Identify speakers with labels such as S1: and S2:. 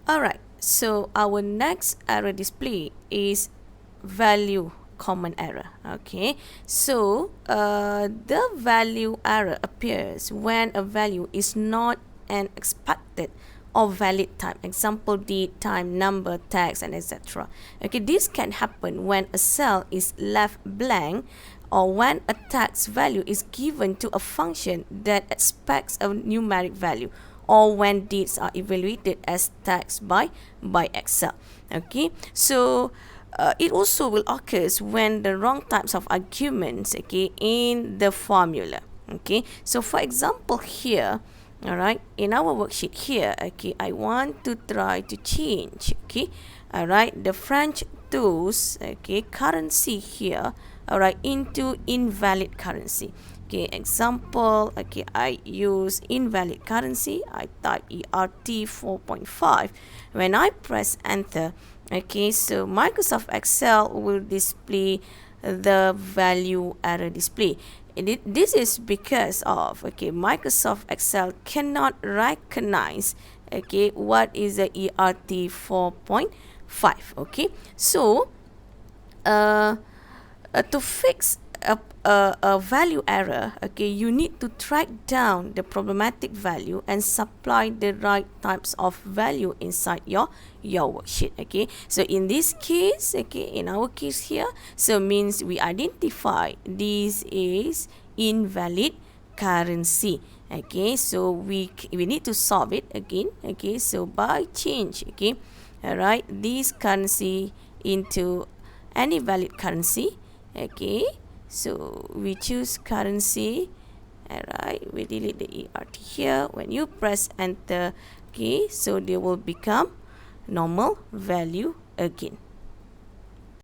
S1: Alright, so our next error display is value common error. Okay, so the value error appears when a value is not an expected or valid type. Example, date, time, number, text, and etc. Okay, this can happen when a cell is left blank or when a text value is given to a function that expects a numeric value, or when dates are evaluated as text by Excel. Okay, so it also will occurs when the wrong types of arguments, okay, in the formula. Okay, so for example here, all right, in our worksheet here, okay, I want to try to change, okay, all right, the French tools, okay, currency here, all right, into invalid currency. Okay, example, okay, I use invalid currency. I type ERT 4.5. When I press enter, okay, so Microsoft Excel will display the value error display. This is because of, okay, Microsoft Excel cannot recognize, okay, what is the ERT 4.5. Okay, so to fix a value error, okay, you need to track down the problematic value and supply the right types of value inside your worksheet. Okay, so in this case, okay, in our case here, so means we identify this is invalid currency. Okay, so we need to solve it again. Okay, so by change, okay, all right, this currency into any valid currency. Okay, so we choose currency. Alright, we delete the ERT here. When you press enter, okay, so they will become normal value again.